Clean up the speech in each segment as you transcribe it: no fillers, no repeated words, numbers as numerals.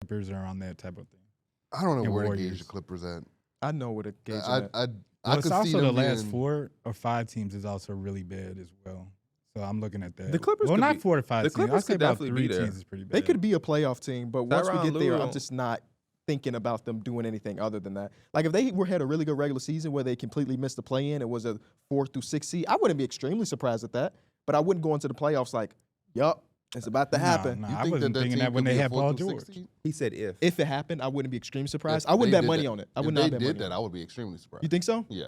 Clippers are on that type of thing. I don't know And where to Warriors. gauge the Clippers at. I know where to gauge I it at. Well, it's could see also the them last being, 4 or 5 teams is also really bad as well. So I'm looking at that. The Clippers well, could not be- 4 to 5 the teams. Clippers I'd say could about definitely 3 be there. teams is pretty bad. They could be a playoff team, but once we Tyronn get there, Lue I'm just not thinking about them doing anything other than that. Like if they had a really good regular season where they completely missed the play-in, it was a 4th through 6th seed, I wouldn't be extremely surprised at that. But I wouldn't go into the playoffs like, yup, it's about to happen. Nah, You I think wasn't that thinking team that when could they be a had 4th Paul through George. 6th seed? He said if. If it happened, I wouldn't be extremely surprised. If I wouldn't they bet did money that- on it. I if would not they bet did money that, on I it. would be extremely surprised. You think so? Yeah.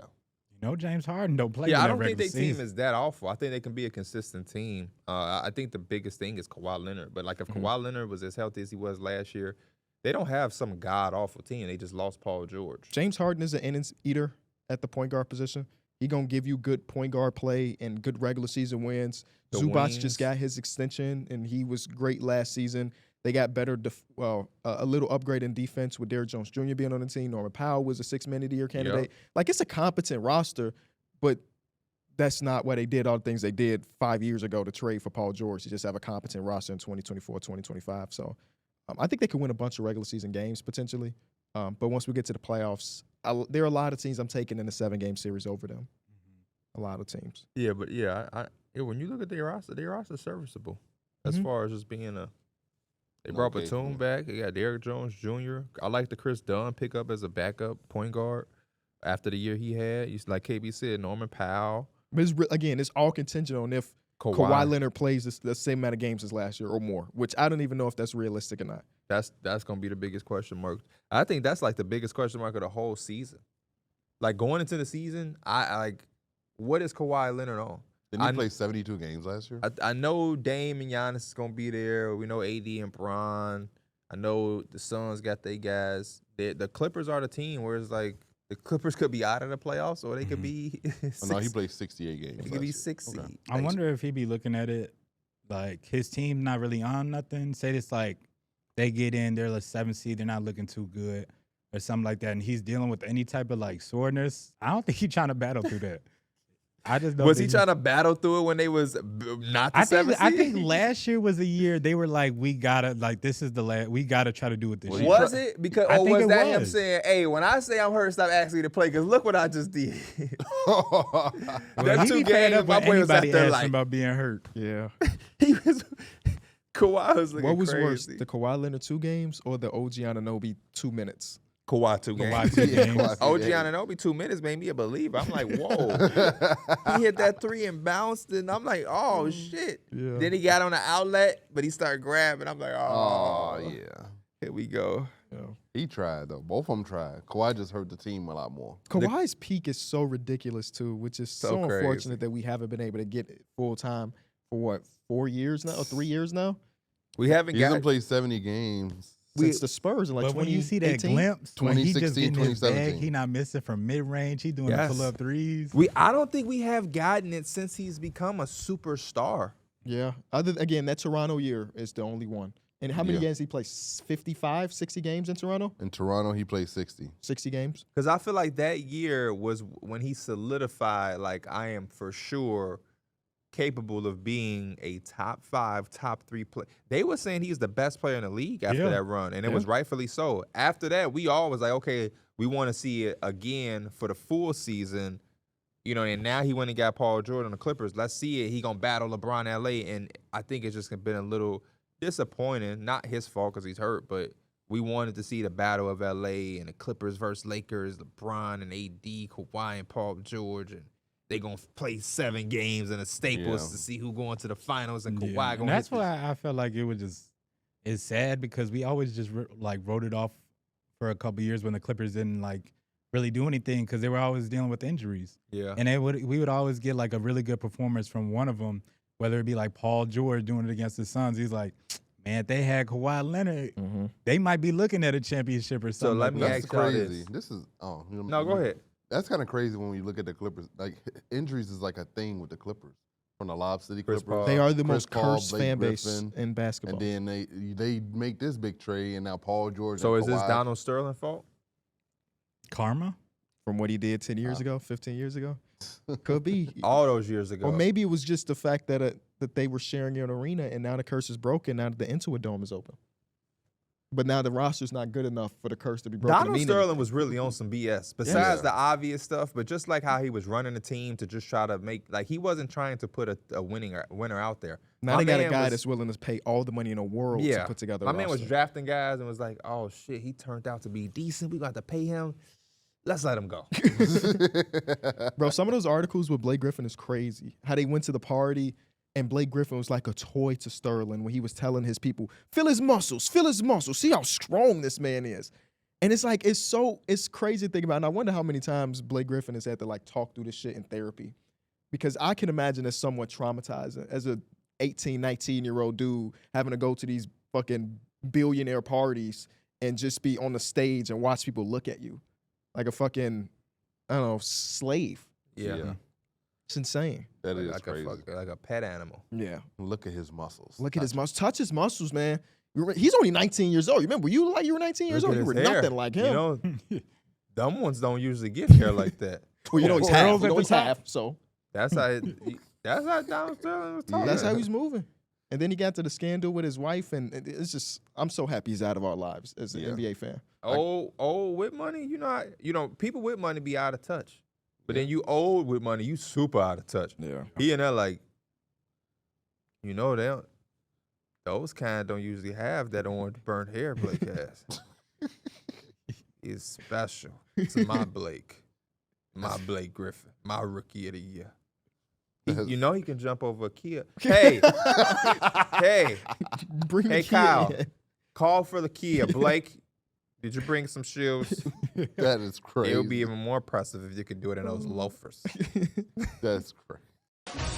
You know, James Harden don't play. Yeah, in I that don't think regular their team season. is that awful. I think they can be a consistent team. I think the biggest thing is Kawhi Leonard. But like if Kawhi Leonard was as healthy as he was last year, they don't have some god awful team. They just lost Paul George. James Harden is an innings eater at the point guard position. He gonna give you good point guard play and good regular season wins. The Zubac wings. just got his extension, and he was great last season. They got better, a little upgrade in defense with Derrick Jones Jr. being on the team. Norman Powell was a 6th Man of the Year candidate. Like, it's a competent roster, but that's not why they did all the things they did 5 years ago to trade for Paul George. To just have a competent roster in 2024, 2025. So I think they could win a bunch of regular season games potentially. But once we get to the playoffs, there are a lot of teams I'm taking in the 7-game series over them. A lot of teams. Yeah, but when you look at their roster's serviceable as far as just being a. They brought Okay, Batum back. They got Derrick Jones Jr. I like the Chris Dunn pickup as a backup point guard after the year he had. Like KB said, Norman Powell, But it's all contingent on if Kawhi Leonard plays the same amount of games as last year or more, which I don't even know if that's realistic or not. That's gonna be the biggest question mark. I think that's like the biggest question mark of the whole season. Like going into the season, I like what is Kawhi Leonard on? Didn't he play 72 games last year? I know Dame and Giannis is gonna be there. We know AD and Bron. I know the Suns got their guys. The Clippers are the team where it's like the Clippers could be out of the playoffs or they could be. No, he played 68 games. It could be last 6 year. seed. I wonder if he'd be looking at it like his team not really on nothing. Say it's like they get in, they're the 7th seed, they're not looking too good or something like that, and he's dealing with any type of like soreness. I don't think he's trying to battle through that. I just don't Was he think trying to battle through it when they was not the 7th seed? I think last year was the year they were like, we gotta this is the last, we gotta try to do it this year. Was it? Because I or think was it that him was. saying, hey, when I say I'm hurt, stop asking me to play, because look what I just did. Well, That he 2 be fed games, up my when boy was out anybody there asks like, him about being hurt. Yeah. he was, Kawhi was looking What was crazy. worse, the Kawhi Leonard 2 games or the OG Anunoby 2 minutes? Kawhi 2 games. Kawhi 2 games. OG Anunoby 2 minutes made me a believer. I'm like, whoa. He hit that 3 and bounced, and I'm like, oh, shit. Yeah. Then he got on the outlet, but he started grabbing. I'm like, Oh, oh, yeah. here we go. Yeah. He tried, though. Both of them tried. Kawhi just hurt the team a lot more. Kawhi's peak is so ridiculous too, which is so crazy. unfortunate that we haven't been able to get it full time for what, 4 years now or 3 years now We haven't He got hasn't played 70 games. since the Spurs in like But when you see that 2018. glimpse, when he just 2016, getting his bag, 2017. he not missing from mid-range, he doing the Yes. pull-up threes. I don't think we have gotten it since he's become a superstar. Yeah. Again, that Toronto year is the only one. And how many Yeah. games he played? 55, 60 games in Toronto? In Toronto, he played 60. 60 games? Because I feel like that year was when he solidified, like, I am for sure capable of being a top 5, top 3 player. They were saying he's the best player in the league after Yeah. that run, and it was rightfully so. After that, we all was like, okay, we want to see it again for the full season. You know, and now he went and got Paul George on the Clippers. Let's see it. He going to battle LeBron LA, and I think it's just been a little disappointing. Not his fault because he's hurt, but we wanted to see the battle of LA and the Clippers versus Lakers, LeBron and AD, Kawhi and Paul George, and they gonna play 7 games in the Staples Yeah. to see who going to the finals, and Kawhi Yeah, gonna. and that's hit the- why I felt like it was just, it's sad because we always just wrote it off for a couple years when the Clippers didn't like really do anything because they were always dealing with injuries. Yeah. And we would always get like a really good performance from one of them, whether it be like Paul George doing it against the Suns. He's like, man, if they had Kawhi Leonard, they might be looking at a championship or something. let like me that. That's ask y'all crazy. this. This is No, go ahead. That's kind of crazy when you look at the Clippers. Like injuries is like a thing with the Clippers. From the Lob City Chris Clippers, Paul. They are the Chris most Paul, cursed Blake fan base Griffin, in basketball. and then they make this big trade, and now Paul George. So and is this Kawhi- Donald Sterling fault? Karma? From what he did 10 years ago, 15 years ago? Could be. All those years ago. Or maybe it was just the fact that they were sharing an arena and now the curse is broken now that the Intuit Dome is open. But now the roster's not good enough for the curse to be broken. Donald Sterling was really on some BS. Besides the obvious stuff, but just like how he was running the team to just try to make, like, he wasn't trying to put a winner out there. Now they got a guy that's willing to pay all the money in the world to put together a roster. My man was drafting guys and was like, oh, shit, he turned out to be decent. We got to pay him. Let's let him go. Bro, some of those articles with Blake Griffin is crazy. How they went to the party and Blake Griffin was like a toy to Sterling when he was telling his people, feel his muscles, see how strong this man is. And it's like, it's crazy to think about. And I wonder how many times Blake Griffin has had to like talk through this shit in therapy. Because I can imagine it's somewhat traumatizing as a 18, 19-year-old dude having to go to these fucking billionaire parties and just be on the stage and watch people look at you like a fucking, I don't know, slave. Yeah. It's insane. That is like crazy. Like a pet animal. Yeah. Look at his muscles. Look at his muscles. Touch his muscles, man. He's only 19 years old. You remember, you were 19 years old. You were nothing like him. You know, dumb ones don't usually get hair like that. Well, you know he's half. You know he's half. So that's how Donald Sterling was talking. That's how he's moving. And then he got to the scandal with his wife, and it's just, I'm so happy he's out of our lives as an NBA fan. Old with money, you know, people with money be out of touch. But then you old with money, you super out of touch. Yeah. He and that like, you know, those kind don't usually have that orange burnt hair Blake has. He's special. It's my Blake Griffin, my rookie of the year. You know he can jump over a Kia. Hey, hey Kyle, call for the Kia. Blake, did you bring some shoes? That is crazy. It would be even more impressive if you could do it in those loafers. That's crazy.